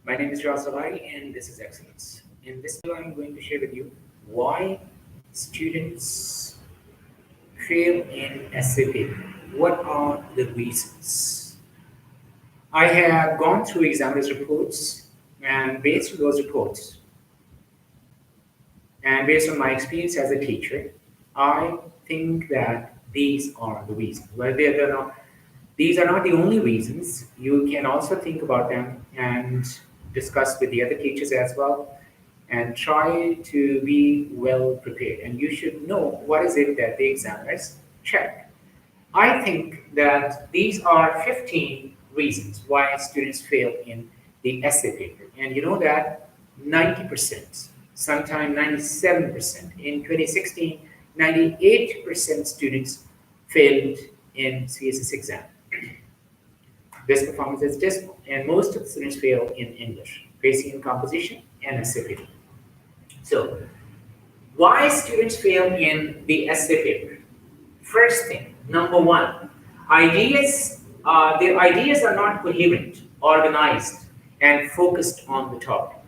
My name is Rasalai and this is Excellence. In this video, I'm going to share with you why students fail in essay paper. What are the reasons? I have gone through examiners' reports, and based on those reports and based on my experience as a teacher, I think that these are the reasons. Well, these are not the only reasons. You can also think about them and discuss with the other teachers as well and try to be well prepared. And you should know what is it that the examiners check. I think that these are 15 reasons why students fail in the essay paper. And you know that 90%, sometimes 97%, in 2016, 98% students failed in CSS exam. This performance is dismal, and most of the students fail in English, basic in composition, and essay paper. So, why students fail in the essay paper? First thing, number one, their ideas are not coherent, organized, and focused on the topic.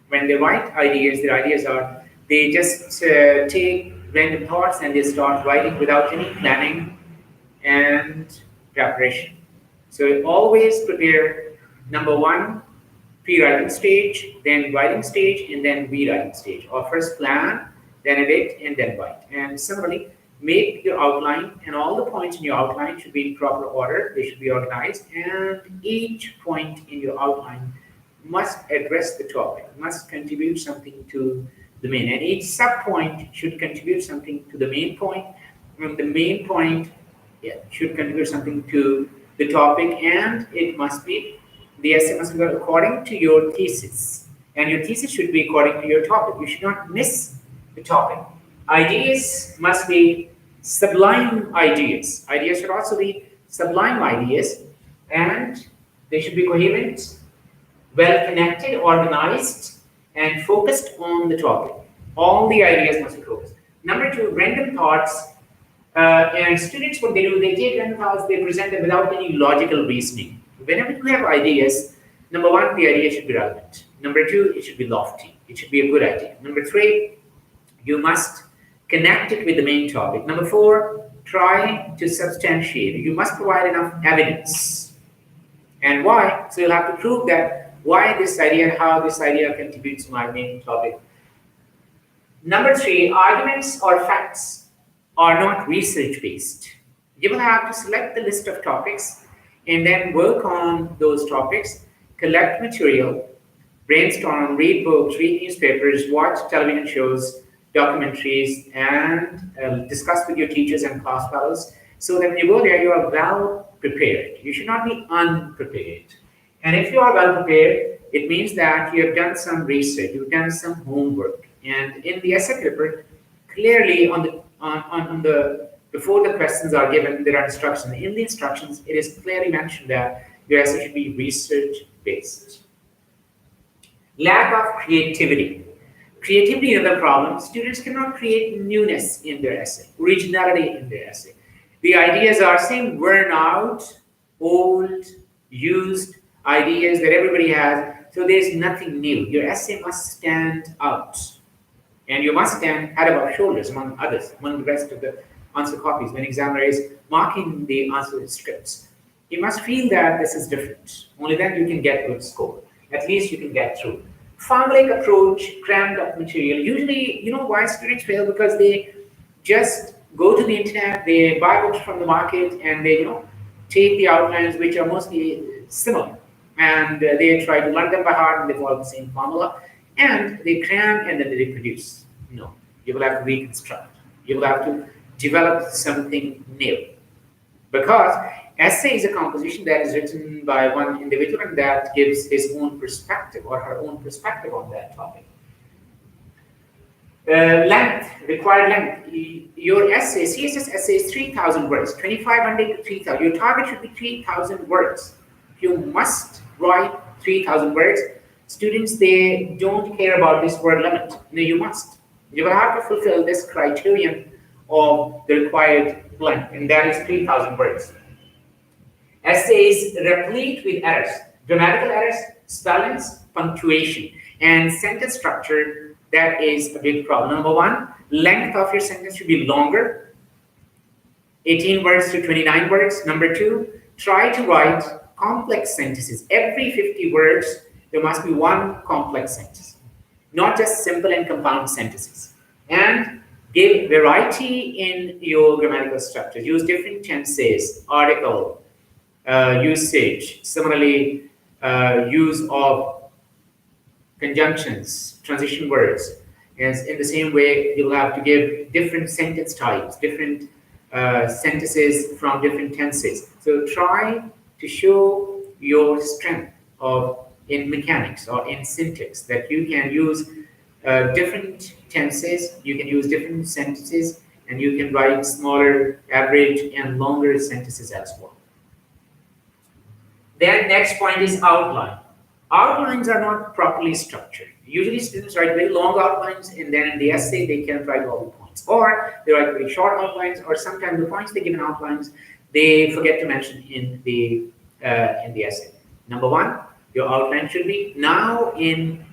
When they write ideas, their ideas are, they just take random thoughts and they start writing without any planning and preparation. So always prepare number one, pre-writing stage, then writing stage, and then rewriting stage. Or first plan, then edit, and then write. And similarly, make your outline, and all the points in your outline should be in proper order. They should be organized, and each point in your outline must address the topic, must contribute something to the main. And each sub-point should contribute something to the main point, and the main point should contribute something to the topic, and the essay must be according to your thesis, and your thesis should be according to your topic. You should not miss the topic. Ideas must be sublime ideas. Ideas should also be sublime ideas, and they should be coherent, well connected, organized, and focused on the topic. All the ideas must be focused. Number two, random thoughts. And students, what they do, they take random thoughts, they present them without any logical reasoning. Whenever you have ideas, number one, the idea should be relevant. Number two, it should be lofty. It should be a good idea. Number three, you must connect it with the main topic. Number four, try to substantiate it. You must provide enough evidence. And why? So you'll have to prove that why this idea and how this idea contributes to my main topic. Number three, arguments or facts are not research-based. You will have to select the list of topics and then work on those topics, collect material, brainstorm, read books, read newspapers, watch television shows, documentaries, and discuss with your teachers and class fellows so that when you go there, you are well prepared. You should not be unprepared. And if you are well prepared, it means that you have done some research, you've done some homework. And in the essay paper, clearly before the questions are given, there are instructions. In the instructions, it is clearly mentioned that your essay should be research-based. Lack of creativity. Creativity is another problem. Students cannot create newness in their essay, originality in their essay. The ideas are same worn out, old, used ideas that everybody has. So there's nothing new. Your essay must stand out. And you must stand head above shoulders among others, among the rest of the answer copies when examiner is marking the answer scripts. You must feel that this is different. Only then you can get good score. At least you can get through. Formulaic approach, crammed up material. Usually, you know why students fail? Because they just go to the internet, they buy books from the market, and they take the outlines which are mostly similar. And they try to learn them by heart, and they follow the same formula. And they cram and then they reproduce. No, you will have to reconstruct. You will have to develop something new. Because essay is a composition that is written by one individual and that gives his own perspective or her own perspective on that topic. Required length. Your essay, CSS essay is 3,000 words, 2,500 to 3,000. Your target should be 3,000 words. You must write 3,000 words. Students, they don't care about this word limit. No, you must. You will have to fulfill this criterion of the required length, and that is 3,000 words. Essays replete with errors. Grammatical errors, spellings, punctuation, and sentence structure, that is a big problem. Number one, length of your sentence should be longer, 18 words to 29 words. Number two, try to write complex sentences. Every 50 words, there must be one complex sentence, not just simple and compound sentences. And give variety in your grammatical structure. Use different tenses, article, usage. Similarly, use of conjunctions, transition words. As in the same way, you'll have to give different sentence types, different sentences from different tenses. So try to show your strength of in mechanics or in syntax, that you can use different tenses, you can use different sentences, and you can write smaller, average, and longer sentences as well. Then next point is outline. Outlines are not properly structured. Usually students write very long outlines, and then in the essay they can't write all the points. Or they write very short outlines, or sometimes the points they give in outlines, they forget to mention in the essay. Number one, your outline should be, now in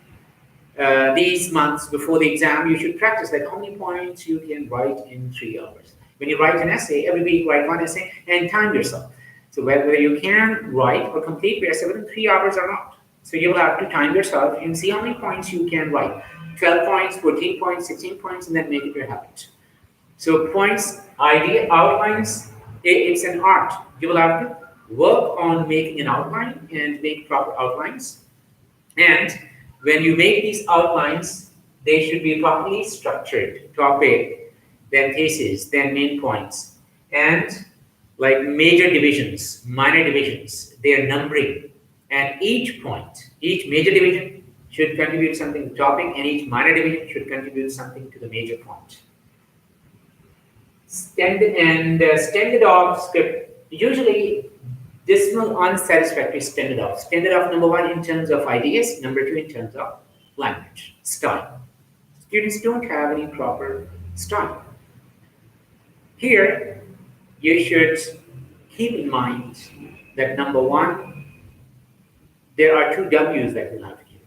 these months before the exam, you should practice like how many points you can write in 3 hours. When you write an essay, every week write one essay and time yourself. So whether you can write or complete your essay within 3 hours or not. So you'll have to time yourself and see how many points you can write. 12 points, 14 points, 16 points, and then make it your habit. So points, idea, outlines, it's an art. You will have to work on making an outline and make proper outlines. And when you make these outlines, they should be properly structured. Topic, then thesis, then main points. And like major divisions, minor divisions, their numbering. And each point, each major division should contribute something to the topic, and each minor division should contribute something to the major point. Standard of script, usually dismal, unsatisfactory standard of. Standard of number one in terms of ideas, number two in terms of language, style. Students don't have any proper style. Here, you should keep in mind that number one, there are two W's that you'll have to give.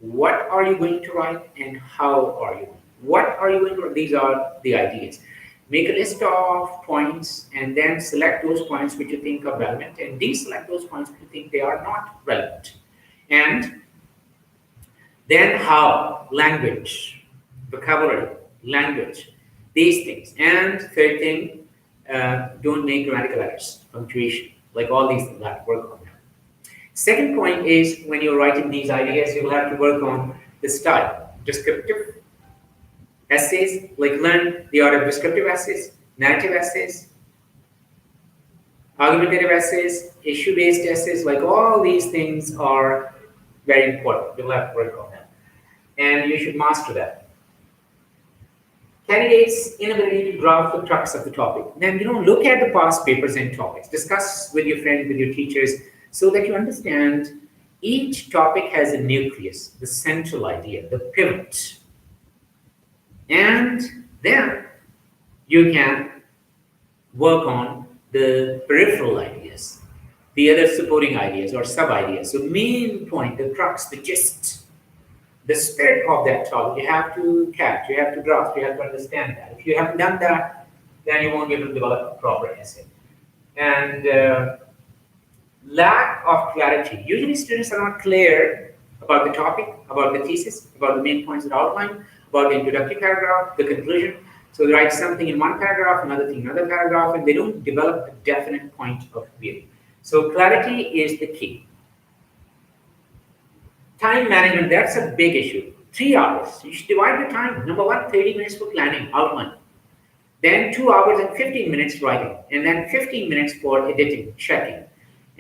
What are you going to write and how are you? What are you going to write? These are the ideas. Make a list of points and then select those points which you think are relevant and deselect those points which you think they are not relevant. And then how, language, vocabulary, language, these things. And third thing, don't make grammatical errors, punctuation, like all these things, that work on them. Second point is when you're writing these ideas, you will have to work on the style, descriptive essays, like learn the art of descriptive essays, narrative essays, argumentative essays, issue-based essays, like all these things are very important. You'll have to work on them. And you should master that. Candidates' inability to draft the crux of the topic. Then, look at the past papers and topics. Discuss with your friends, with your teachers, so that you understand each topic has a nucleus, the central idea, the pivot. And then you can work on the peripheral ideas, the other supporting ideas or sub-ideas. So main point, the crux, the gist, the spirit of that topic, you have to catch, you have to grasp, you have to understand that. If you haven't done that, then you won't be able to develop a proper essay. And lack of clarity. Usually students are not clear about the topic, about the thesis, about the main points of the outline, about the introductory paragraph, the conclusion. So they write something in one paragraph, another thing in another paragraph, and they don't develop a definite point of view. So clarity is the key. Time management, that's a big issue. 3 hours. You should divide the time. Number one, 30 minutes for planning, outline. Then 2 hours and 15 minutes writing. And then 15 minutes for editing, checking.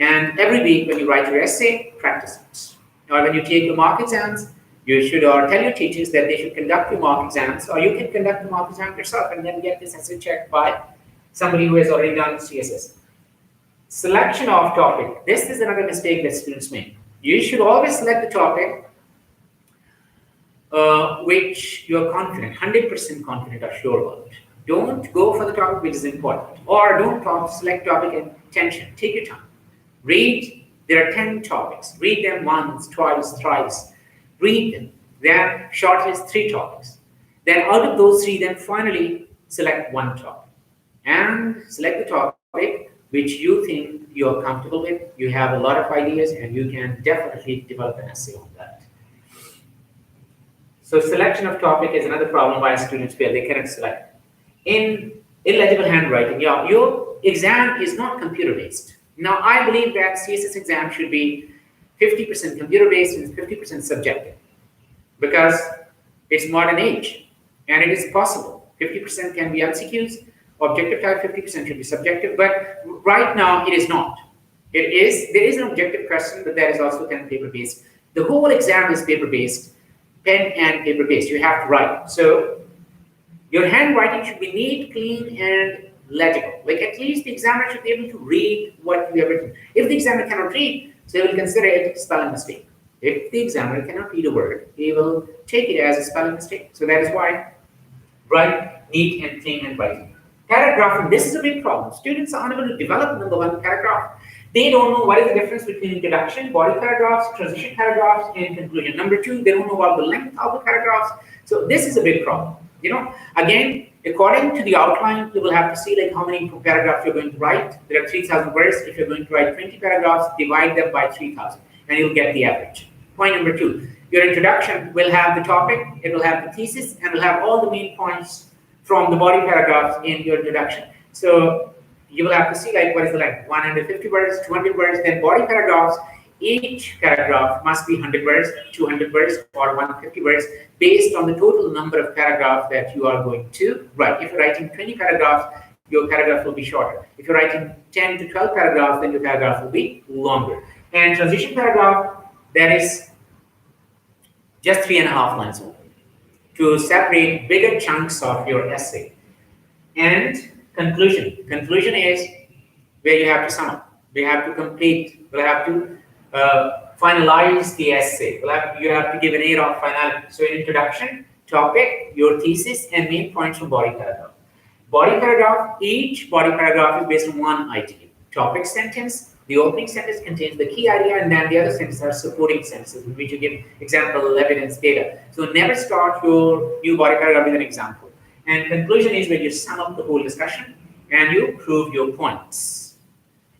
And every week when you write your essay, practice it. Or when you take your mock exams, you should tell your teachers that they should conduct your mock exams, or you can conduct the mock exam yourself and then get this essay checked by somebody who has already done CSS. Selection of topic. This is another mistake that students make. You should always select the topic which you're confident, 100% confident or sure about. Don't go for the topic which is important. Or don't select topic and attention. Take your time. Read There are 10 topics. Read them once, twice, thrice. Read them. Then shortlist 3 topics. Then out of those 3, then finally select one topic. And select the topic which you think you're comfortable with, you have a lot of ideas, and you can definitely develop an essay on that. So selection of topic is another problem why students fail. They cannot select. In illegible handwriting, your exam is not computer-based. Now, I believe that CSS exam should be 50% computer-based and 50% subjective, because it's modern age, and it is possible. 50% can be MCQs, objective type, 50% should be subjective, but right now it is not. There is an objective question, but there is also pen paper-based. The whole exam is paper-based, pen and paper-based. You have to write. So your handwriting should be neat, clean, and legible. Like, at least the examiner should be able to read what you have written. If the examiner cannot read, so he will consider it a spelling mistake. If the examiner cannot read a word, he will take it as a spelling mistake. So that is why write neat and clean handwriting. Paragraphing, this is a big problem. Students are unable to develop, number one, paragraph. They don't know what is the difference between introduction, body paragraphs, transition paragraphs, and conclusion. Number two, they don't know about the length of the paragraphs. So this is a big problem. Again, according to the outline, you will have to see like how many paragraphs you're going to write. There are 3,000 words. If you're going to write 20 paragraphs, divide them by 3,000, and you'll get the average. Point number two, your introduction will have the topic, it will have the thesis, and it will have all the main points from the body paragraphs in your introduction. So you will have to see like what is the length, 150 words, 200 words, then body paragraphs. Each paragraph must be 100 words, 200 words, or 150 words based on the total number of paragraphs that you are going to write. If you're writing 20 paragraphs, your paragraph will be shorter. If you're writing 10 to 12 paragraphs, then your paragraph will be longer. And transition paragraph, that is just 3.5 lines only, to separate bigger chunks of your essay. And conclusion. Conclusion is where you have to sum up. We have to complete. We'll have to finalize the essay. You have to give an air of finality. So in introduction, topic, your thesis, and main points from body paragraph. Body paragraph, each body paragraph is based on one idea. Topic sentence, the opening sentence contains the key idea, and then the other sentences are supporting sentences in which you give example, evidence, data. So never start your new body paragraph with an example. And conclusion is where you sum up the whole discussion and you prove your points.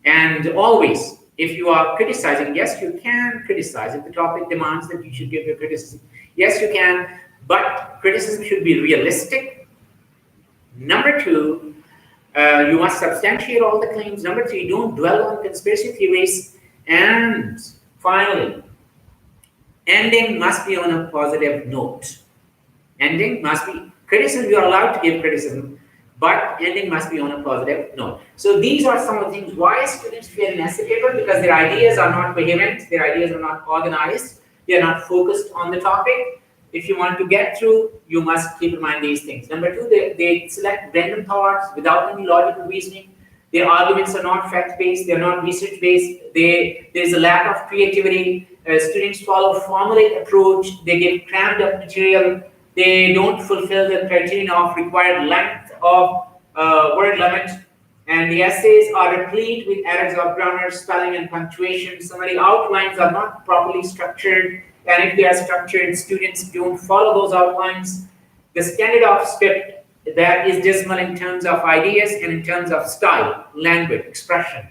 And always, if you are criticizing, yes, you can criticize. If the topic demands that you should give your criticism, yes, you can, but criticism should be realistic. Number two, you must substantiate all the claims. Number three, don't dwell on conspiracy theories. And finally, ending must be on a positive note. Ending must be, criticism, you are allowed to give criticism, but ending must be on a positive note. So these are some of the things why students fail in essay paper, because their ideas are not coherent, their ideas are not organized, they are not focused on the topic. If you want to get through, you must keep in mind these things. Number two, they select random thoughts without any logical reasoning. Their arguments are not fact-based, they're not research-based. There's a lack of creativity. Students follow formulaic approach, they get crammed up material, they don't fulfill the criterion of required length of word limit, and the essays are replete with errors of grammar, spelling, and punctuation. Some of the outlines are not properly structured, and if they are structured, students don't follow those outlines. The standard of script that is dismal in terms of ideas and in terms of style, language, expression.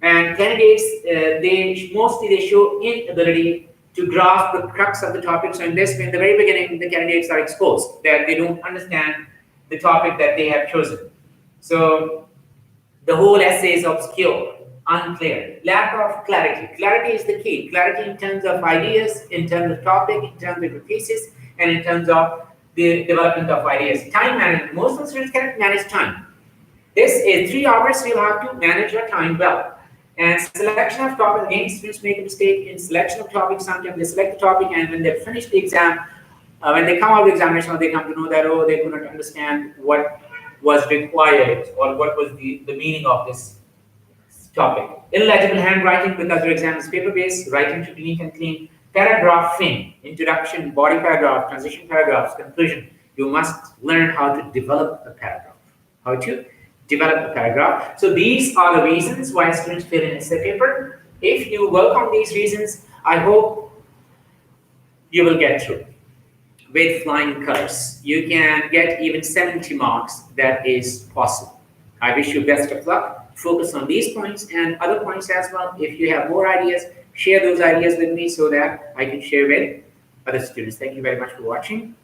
And candidates, they show inability to grasp the crux of the topic. So in this, in the very beginning, the candidates are exposed that they don't understand the topic that they have chosen. So the whole essay is obscure, unclear, lack of clarity. Clarity is the key. Clarity in terms of ideas, in terms of topic, in terms of the thesis, and in terms of the development of ideas. Time management. Most of the students cannot manage time. This is 3 hours, so you have to manage your time well. And selection of topic, again, students make a mistake in selection of topics. Sometimes they select the topic, and when they finish the exam, when they come out of the examination, they come to know that, oh, they could not understand what was required or what was the meaning of this topic. Illegible handwriting, because your exam is paper-based, writing should be neat and clean. Paragraphing, introduction, body paragraph, transition paragraphs, conclusion. You must learn how to develop a paragraph. How to develop a paragraph. So these are the reasons why students fail in essay paper. If you work on these reasons, I hope you will get through with flying colors. You can get even 70 marks. That is possible. I wish you best of luck. Focus on these points and other points as well. If you have more ideas, share those ideas with me so that I can share with other students. Thank you very much for watching.